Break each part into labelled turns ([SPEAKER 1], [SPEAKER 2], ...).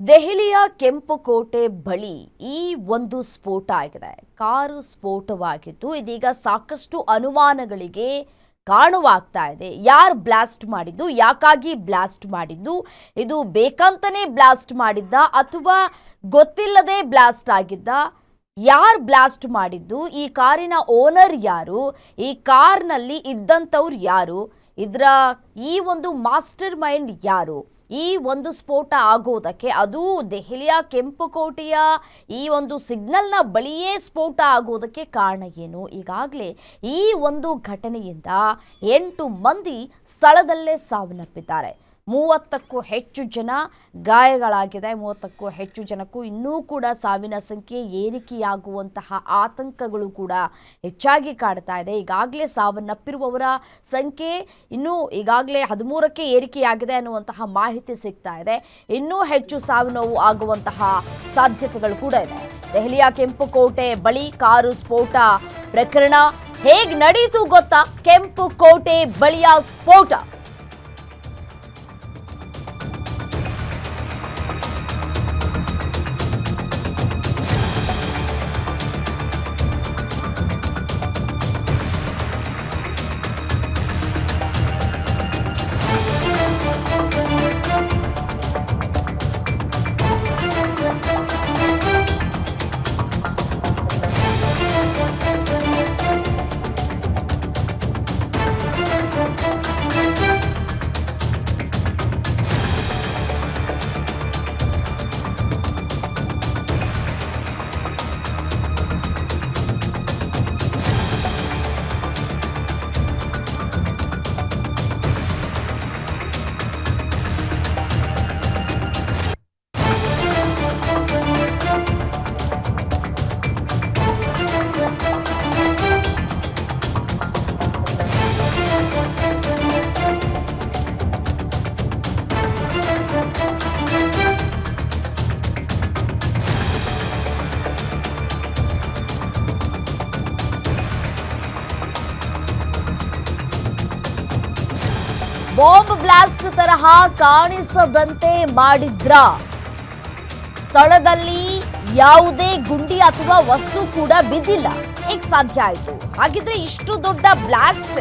[SPEAKER 1] ದೆಹಲಿಯ ಕೆಂಪುಕೋಟೆ ಬಳಿ ಈ ಒಂದು ಸ್ಫೋಟ ಆಗಿದೆ. ಕಾರು ಸ್ಫೋಟವಾಗಿದ್ದು ಇದೀಗ ಸಾಕಷ್ಟು ಅನುಮಾನಗಳಿಗೆ ಕಾರಣವಾಗ್ತಾ ಇದೆ. ಯಾರು ಬ್ಲಾಸ್ಟ್ ಮಾಡಿದ್ದು, ಯಾಕಾಗಿ ಬ್ಲಾಸ್ಟ್ ಮಾಡಿದ್ದು, ಇದು ಬೇಕಂತನೇ ಬ್ಲಾಸ್ಟ್ ಮಾಡಿದ್ದ ಅಥವಾ ಗೊತ್ತಿಲ್ಲದೆ ಬ್ಲಾಸ್ಟ್ ಆಗಿದ್ದ, ಯಾರು ಬ್ಲಾಸ್ಟ್ ಮಾಡಿದ್ದು, ಈ ಕಾರಿನ ಓನರ್ ಯಾರು, ಈ ಕಾರ್ನಲ್ಲಿ ಇದ್ದಂಥವ್ರು ಯಾರು, ಇದರ ಈ ಒಂದು ಮಾಸ್ಟರ್ ಮೈಂಡ್ ಯಾರು, ಈ ಒಂದು ಸ್ಫೋಟ ಆಗೋದಕ್ಕೆ ಅದು ದೆಹಲಿಯ ಕೆಂಪುಕೋಟೆಯ ಈ ಒಂದು ಸಿಗ್ನಲ್ನ ಬಳಿಯೇ ಸ್ಫೋಟ ಆಗೋದಕ್ಕೆ ಕಾರಣ ಏನು? ಈಗಾಗಲೇ ಈ ಒಂದು ಘಟನೆಯಿಂದ 8 ಮಂದಿ ಸ್ಥಳದಲ್ಲೇ ಸಾವನ್ನಪ್ಪಿದ್ದಾರೆ. 30ಕ್ಕೂ ಹೆಚ್ಚು ಜನ ಗಾಯಗಳಾಗಿದೆ. 30ಕ್ಕೂ ಹೆಚ್ಚು ಜನಕ್ಕೂ ಇನ್ನೂ ಕೂಡ ಸಾವಿನ ಸಂಖ್ಯೆ ಏರಿಕೆಯಾಗುವಂತಹ ಆತಂಕಗಳು ಕೂಡ ಹೆಚ್ಚಾಗಿ ಕಾಡ್ತಾ ಇದೆ. ಈಗಾಗಲೇ ಸಾವನ್ನಪ್ಪಿರುವವರ ಸಂಖ್ಯೆ ಇನ್ನೂ ಈಗಾಗಲೇ 13ಕ್ಕೆ ಏರಿಕೆಯಾಗಿದೆ ಅನ್ನುವಂತಹ ಮಾಹಿತಿ ಸಿಗ್ತಾ ಇದೆ. ಇನ್ನೂ ಹೆಚ್ಚು ಸಾವು ನೋವು ಆಗುವಂತಹ ಸಾಧ್ಯತೆಗಳು ಕೂಡ ಇದೆ. ದೆಹಲಿಯ ಕೆಂಪುಕೋಟೆ ಬಳಿ ಕಾರು ಸ್ಫೋಟ ಪ್ರಕರಣ ಹೇಗೆ ನಡೀತು ಗೊತ್ತಾ? ಕೆಂಪುಕೋಟೆ ಬಳಿಯ ಸ್ಫೋಟ ಬಾಂಬ್ ಬ್ಲಾಸ್ಟ್ ತರಹ ಕಾಣಿಸದಂತೆ ಮಾಡಿದ್ರ? ಸ್ಥಳದಲ್ಲಿ ಯಾವುದೇ ಗುಂಡಿ ಅಥವಾ ವಸ್ತು ಕೂಡ ಬಿದ್ದಿಲ್ಲ. ಹೇಗೆ ಸಾಧ್ಯ ಆಯಿತು? ಹಾಗಿದ್ರೆ ಇಷ್ಟು ದೊಡ್ಡ ಬ್ಲಾಸ್ಟ್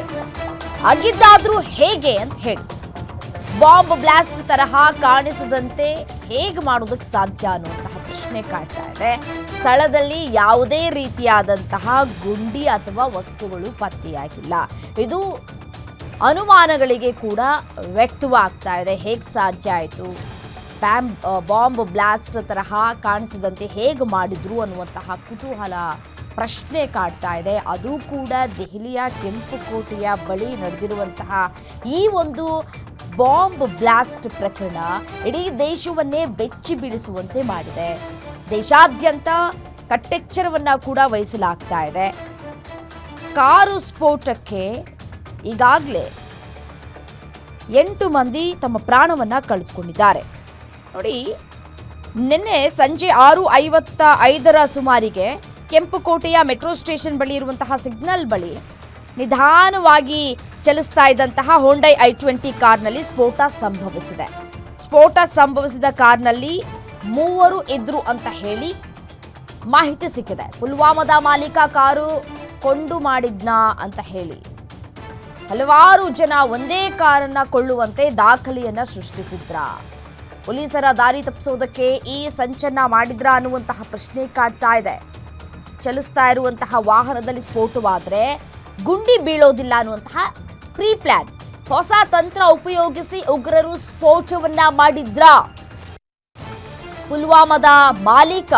[SPEAKER 1] ಆಗಿದ್ದಾದ್ರೂ ಹೇಗೆ ಅಂತ ಹೇಳಿ, ಬಾಂಬ್ ಬ್ಲಾಸ್ಟ್ ತರಹ ಕಾಣಿಸದಂತೆ ಹೇಗೆ ಮಾಡೋದಕ್ಕೆ ಸಾಧ್ಯ ಅನ್ನುವಂತಹ ಪ್ರಶ್ನೆ ಕಾಡ್ತಾ ಇದೆ. ಸ್ಥಳದಲ್ಲಿ ಯಾವುದೇ ರೀತಿಯಾದಂತಹ ಗುಂಡಿ ಅಥವಾ ವಸ್ತುಗಳು ಪತ್ತೆಯಾಗಿಲ್ಲ. ಇದು ಅನುಮಾನಗಳಿಗೆ ಕೂಡ ವ್ಯಕ್ತವಾಗ್ತಾ ಇದೆ. ಹೇಗೆ ಸಾಧ್ಯ ಆಯಿತು? ಬಾಂಬ್ ಬ್ಲಾಸ್ಟ್ ತರಹ ಕಾಣಿಸದಂತೆ ಹೇಗೆ ಮಾಡಿದ್ರು ಅನ್ನುವಂತಹ ಕುತೂಹಲ ಪ್ರಶ್ನೆ ಕಾಡ್ತಾ ಇದೆ. ಅದು ಕೂಡ ದೆಹಲಿಯ ಕೆಂಪುಕೋಟೆಯ ಬಳಿ ನಡೆದಿರುವಂತಹ ಈ ಒಂದು ಬಾಂಬ್ ಬ್ಲಾಸ್ಟ್ ಪ್ರಕರಣ ಇಡೀ ದೇಶವನ್ನೇ ಬೆಚ್ಚಿ ಬೀಳಿಸುವಂತೆ ಮಾಡಿದೆ. ದೇಶಾದ್ಯಂತ ಕಟ್ಟೆಚ್ಚರವನ್ನ ಕೂಡ ವಹಿಸಲಾಗ್ತಾ ಇದೆ. ಕಾರು ಸ್ಫೋಟಕ್ಕೆ ಈಗಾಗಲೇ 8 ಮಂದಿ ತಮ್ಮ ಪ್ರಾಣವನ್ನ ಕಳೆದುಕೊಂಡಿದ್ದಾರೆ. ನೋಡಿ, ನಿನ್ನೆ ಸಂಜೆ 6:55 ಸುಮಾರಿಗೆ ಕೆಂಪುಕೋಟೆಯ ಮೆಟ್ರೋ ಸ್ಟೇಷನ್ ಬಳಿ ಇರುವಂತಹ ಸಿಗ್ನಲ್ ಬಳಿ ನಿಧಾನವಾಗಿ ಚಲಿಸ್ತಾ ಇದ್ದಂತಹ ಹೋಂಡೈ i20 ಕಾರ್ನಲ್ಲಿ ಸ್ಫೋಟ ಸಂಭವಿಸಿದೆ. ಸ್ಫೋಟ ಸಂಭವಿಸಿದ ಕಾರ್ನಲ್ಲಿ 3 ಇದ್ರು ಅಂತ ಹೇಳಿ ಮಾಹಿತಿ ಸಿಕ್ಕಿದೆ. ಪುಲ್ವಾಮಾದ ಮಾಲೀಕ ಕಾರು ಕೊಂಡು ಮಾಡಿದ್ನಾ ಅಂತ ಹೇಳಿ ಹಲವಾರು ಜನ ಒಂದೇ ಕಾರನ್ನ ಕೊಳ್ಳುವಂತೆ ದಾಖಲೆಯನ್ನ ಸೃಷ್ಟಿಸಿದ್ರ? ಪೊಲೀಸರ ದಾರಿ ತಪ್ಪಿಸೋದಕ್ಕೆ ಈ ಸಂಚನ್ನ ಮಾಡಿದ್ರ ಅನ್ನುವಂತಹ ಪ್ರಶ್ನೆ ಕಾಡ್ತಾ ಇದೆ. ಚಲಿಸ್ತಾ ಇರುವಂತಹ ವಾಹನದಲ್ಲಿ ಸ್ಫೋಟವಾದ್ರೆ ಗುಂಡಿ ಬೀಳೋದಿಲ್ಲ ಅನ್ನುವಂತಹ ಪ್ರೀ ಪ್ಲಾನ್ ಹೊಸ ತಂತ್ರ ಉಪಯೋಗಿಸಿ ಉಗ್ರರು ಸ್ಫೋಟವನ್ನ ಮಾಡಿದ್ರ? ಪುಲ್ವಾಮಾದ ಮಾಲೀಕ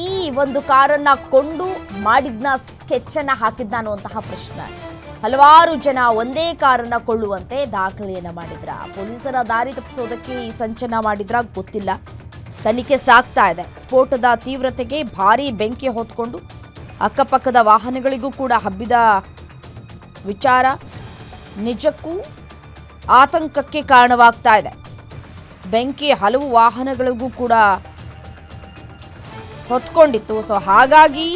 [SPEAKER 1] ಈ ಒಂದು ಕಾರನ್ನ ಕೊಂಡು ಮಾಡಿದ್ನ ಸ್ಕೆಚ್ ಅನ್ನ ಹಾಕಿದ್ನ ಅನ್ನುವಂತಹ ಪ್ರಶ್ನೆ. ಹಲವಾರು ಜನ ಒಂದೇ ಕಾರನ್ನ ಕೊಳ್ಳುವಂತೆ ದಾಖಲೆಯನ್ನ ಮಾಡಿದ್ರ? ಪೊಲೀಸರ ದಾರಿ ತಪ್ಪಿಸೋದಕ್ಕೆ ಈ ಸಂಚನ ಮಾಡಿದ್ರ ಗೊತ್ತಿಲ್ಲ. ತನಿಖೆ ಸಾಗ್ತಾ ಇದೆ. ಸ್ಫೋಟದ ತೀವ್ರತೆಗೆ ಭಾರೀ ಬೆಂಕಿ ಹೊತ್ಕೊಂಡು ಅಕ್ಕಪಕ್ಕದ ವಾಹನಗಳಿಗೂ ಕೂಡ ಹಬ್ಬಿದ ವಿಚಾರ ನಿಜಕ್ಕೂ ಆತಂಕಕ್ಕೆ ಕಾರಣವಾಗ್ತಾ ಇದೆ. ಬೆಂಕಿ ಹಲವು ವಾಹನಗಳಿಗೂ ಕೂಡ ಹೊತ್ಕೊಂಡಿತ್ತು. ಸೊ ಹಾಗಾಗಿ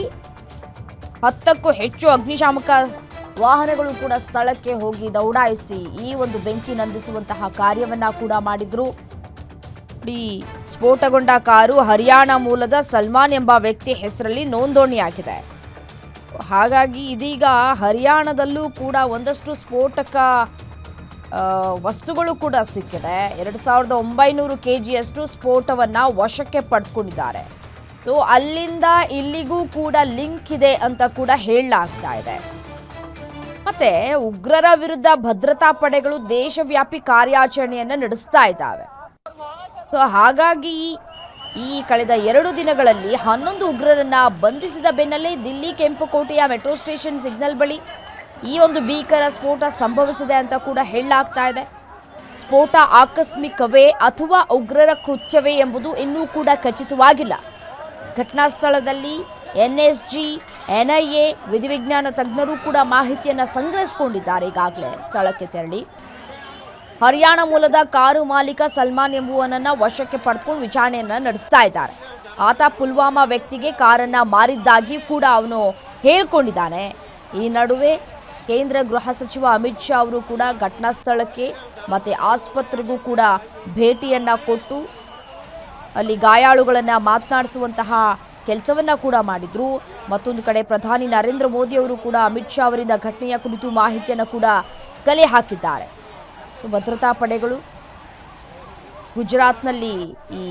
[SPEAKER 1] 10ಕ್ಕೂ ಹೆಚ್ಚು ಅಗ್ನಿಶಾಮಕ ವಾಹನಗಳು ಕೂಡ ಸ್ಥಳಕ್ಕೆ ಹೋಗಿ ದೌಡಾಯಿಸಿ ಈ ಒಂದು ಬೆಂಕಿ ನಂದಿಸುವಂತಹ ಕಾರ್ಯವನ್ನ ಕೂಡ ಮಾಡಿದ್ರು. ಈ ಸ್ಫೋಟಗೊಂಡ ಕಾರು ಹರಿಯಾಣ ಮೂಲದ ಸಲ್ಮಾನ್ ಎಂಬ ವ್ಯಕ್ತಿ ಹೆಸರಲ್ಲಿ ನೋಂದಣಿಯಾಗಿದೆ. ಹಾಗಾಗಿ ಇದೀಗ ಹರಿಯಾಣದಲ್ಲೂ ಕೂಡ ಒಂದಷ್ಟು ಸ್ಫೋಟಕ ವಸ್ತುಗಳು ಕೂಡ ಸಿಕ್ಕಿದೆ. 2900 kgಯಷ್ಟು ಸ್ಫೋಟವನ್ನು ವಶಕ್ಕೆ ಪಡೆದುಕೊಂಡಿದ್ದಾರೆ. ಸೊ ಅಲ್ಲಿಂದ ಇಲ್ಲಿಗೂ ಕೂಡ ಲಿಂಕ್ ಇದೆ ಅಂತ ಕೂಡ ಹೇಳಲಾಗ್ತಾ ಇದೆ. ಮತ್ತೆ ಉಗ್ರರ ವಿರುದ್ಧ ಭದ್ರತಾ ಪಡೆಗಳು ದೇಶವ್ಯಾಪಿ ಕಾರ್ಯಾಚರಣೆಯನ್ನು ನಡೆಸ್ತಾ ಇದ್ದಾವೆ. ಸೊ ಹಾಗಾಗಿ ಈ ಕಳೆದ 2 ದಿನಗಳಲ್ಲಿ 11 ಉಗ್ರರನ್ನ ಬಂಧಿಸಿದ ಬೆನ್ನಲ್ಲೇ ದಿಲ್ಲಿ ಕೆಂಪುಕೋಟೆಯ ಮೆಟ್ರೋ ಸ್ಟೇಷನ್ ಸಿಗ್ನಲ್ ಬಳಿ ಈ ಒಂದು ಭೀಕರ ಸ್ಫೋಟ ಸಂಭವಿಸಿದೆ ಅಂತ ಕೂಡ ಹೇಳಲಾಗ್ತಾ ಇದೆ. ಸ್ಫೋಟ ಆಕಸ್ಮಿಕವೇ ಅಥವಾ ಉಗ್ರರ ಕೃತ್ಯವೇ ಎಂಬುದು ಇನ್ನೂ ಕೂಡ ಖಚಿತವಾಗಿಲ್ಲ. ಘಟನಾ ಸ್ಥಳದಲ್ಲಿ ಎನ್ಎಸ್ಜಿ, ಎನ್ಐಎ, ವಿಧಿವಿಜ್ಞಾನ ತಜ್ಞರು ಕೂಡ ಮಾಹಿತಿಯನ್ನು ಸಂಗ್ರಹಿಸಿಕೊಂಡಿದ್ದಾರೆ. ಈಗಾಗಲೇ ಸ್ಥಳಕ್ಕೆ ತೆರಳಿ ಹರಿಯಾಣ ಮೂಲದ ಕಾರು ಮಾಲೀಕ ಸಲ್ಮಾನ್ ಎಂಬುವನನ್ನ ವಶಕ್ಕೆ ಪಡೆದುಕೊಂಡು ವಿಚಾರಣೆಯನ್ನು ನಡೆಸ್ತಾ ಇದ್ದಾರೆ. ಆತ ಪುಲ್ವಾಮಾ ವ್ಯಕ್ತಿಗೆ ಕಾರನ್ನ ಮಾರಿದ್ದಾಗಿ ಕೂಡ ಅವನು ಹೇಳ್ಕೊಂಡಿದ್ದಾನೆ. ಈ ನಡುವೆ ಕೇಂದ್ರ ಗೃಹ ಸಚಿವ ಅಮಿತ್ ಶಾ ಅವರು ಕೂಡ ಘಟನಾ ಸ್ಥಳಕ್ಕೆ ಮತ್ತು ಆಸ್ಪತ್ರೆಗೂ ಕೂಡ ಭೇಟಿಯನ್ನು ಕೊಟ್ಟು ಅಲ್ಲಿ ಗಾಯಾಳುಗಳನ್ನು ಮಾತನಾಡಿಸುವಂತಹ ಕೆಲಸವನ್ನು ಕೂಡ ಮಾಡಿದ್ರು. ಮತ್ತೊಂದು ಕಡೆ ಪ್ರಧಾನಿ ನರೇಂದ್ರ ಮೋದಿ ಅವರು ಕೂಡ ಅಮಿತ್ ಶಾ ಅವರಿಂದ ಘಟನೆಯ ಕುರಿತು ಮಾಹಿತಿಯನ್ನು ಕೂಡ ಕಲೆ ಹಾಕಿದ್ದಾರೆ. ಭದ್ರತಾ ಪಡೆಗಳು ಗುಜರಾತ್ನಲ್ಲಿ ಈ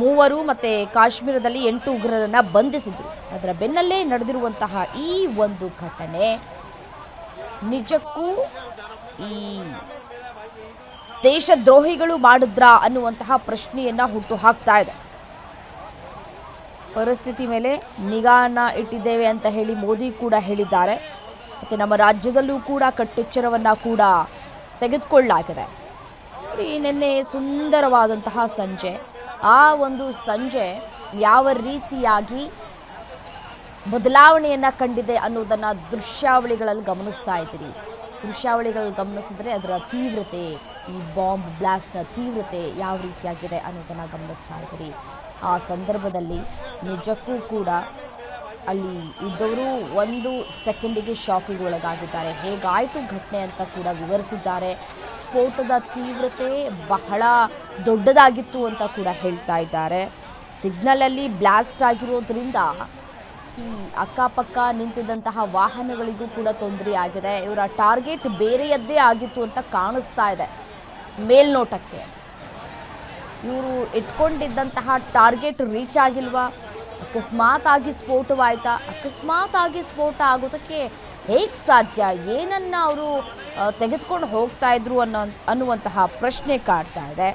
[SPEAKER 1] 3 ಮತ್ತು ಕಾಶ್ಮೀರದಲ್ಲಿ 8 ಉಗ್ರರನ್ನು ಬಂಧಿಸಿದ್ರು. ಅದರ ಬೆನ್ನಲ್ಲೇ ನಡೆದಿರುವಂತಹ ಈ ಒಂದು ಘಟನೆ ನಿಜಕ್ಕೂ ಈ ದೇಶದ್ರೋಹಿಗಳು ಮಾಡಿದ್ರಾ ಅನ್ನುವಂತಹ ಪ್ರಶ್ನೆಯನ್ನ ಹುಟ್ಟು ಹಾಕ್ತಾ ಇದೆ. ಪರಿಸ್ಥಿತಿ ಮೇಲೆ ನಿಗಾನ ಇಟ್ಟಿದ್ದೇವೆ ಅಂತ ಹೇಳಿ ಮೋದಿ ಕೂಡ ಹೇಳಿದ್ದಾರೆ. ಮತ್ತು ನಮ್ಮ ರಾಜ್ಯದಲ್ಲೂ ಕೂಡ ಕಟ್ಟೆಚ್ಚರವನ್ನು ಕೂಡ ತೆಗೆದುಕೊಳ್ಳಲಾಗಿದೆ. ನಿನ್ನೆ ಸುಂದರವಾದಂತಹ ಸಂಜೆ, ಆ ಒಂದು ಸಂಜೆ ಯಾವ ರೀತಿಯಾಗಿ ಬದಲಾವಣೆಯನ್ನು ಕಂಡಿದೆ ಅನ್ನೋದನ್ನು ದೃಶ್ಯಾವಳಿಗಳಲ್ಲಿ ಗಮನಿಸ್ತಾ ಇದ್ದೀರಿ. ದೃಶ್ಯಾವಳಿಗಳಲ್ಲಿ ಗಮನಿಸಿದ್ರೆ ಅದರ ತೀವ್ರತೆ, ಈ ಬಾಂಬ್ ಬ್ಲಾಸ್ಟ್ನ ತೀವ್ರತೆ ಯಾವ ರೀತಿಯಾಗಿದೆ ಅನ್ನೋದನ್ನು ಗಮನಿಸ್ತಾ ಇದ್ದೀರಿ. ಆ ಸಂದರ್ಭದಲ್ಲಿ ನಿಜಕ್ಕೂ ಕೂಡ ಅಲ್ಲಿ ಇದ್ದವರು 1 ಸೆಕೆಂಡಿಗೆ ಶಾಕಿಗೆ ಒಳಗಾಗಿದ್ದಾರೆ. ಹೇಗಾಯಿತು ಘಟನೆ ಅಂತ ಕೂಡ ವಿವರಿಸಿದ್ದಾರೆ. ಸ್ಫೋಟದ ತೀವ್ರತೆ ಬಹಳ ದೊಡ್ಡದಾಗಿತ್ತು ಅಂತ ಕೂಡ ಹೇಳ್ತಾ ಇದ್ದಾರೆ. ಸಿಗ್ನಲಲ್ಲಿ ಬ್ಲಾಸ್ಟ್ ಆಗಿರೋದ್ರಿಂದ ಅಕ್ಕಪಕ್ಕ ನಿಂತಿದ್ದಂತಹ ವಾಹನಗಳಿಗೂ ಕೂಡ ತೊಂದರೆ ಆಗಿದೆ. ಇವರ ಟಾರ್ಗೆಟ್ ಬೇರೆಯದ್ದೇ ಆಗಿತ್ತು ಅಂತ ಕಾಣಿಸ್ತಾ ಇದೆ ಮೇಲ್ನೋಟಕ್ಕೆ. ಇವರು ಇಟ್ಕೊಂಡಿದ್ದಂತಹ ಟಾರ್ಗೆಟ್ ರೀಚ್ ಆಗಿಲ್ವಾ? ಅಕಸ್ಮಾತ್ ಆಗಿ ಸ್ಫೋಟವಾಯ್ತಾ? ಅಕಸ್ಮಾತ್ ಆಗಿ ಸ್ಫೋಟ ಆಗೋದಕ್ಕೆ ಹೇಗೆ ಸಾಧ್ಯ? ಏನನ್ನ ಅವರು ತೆಗೆದುಕೊಂಡು ಹೋಗ್ತಾ ಇದ್ರು ಅನ್ನುವಂತಹ ಪ್ರಶ್ನೆ ಕಾಡ್ತಾ ಇದೆ.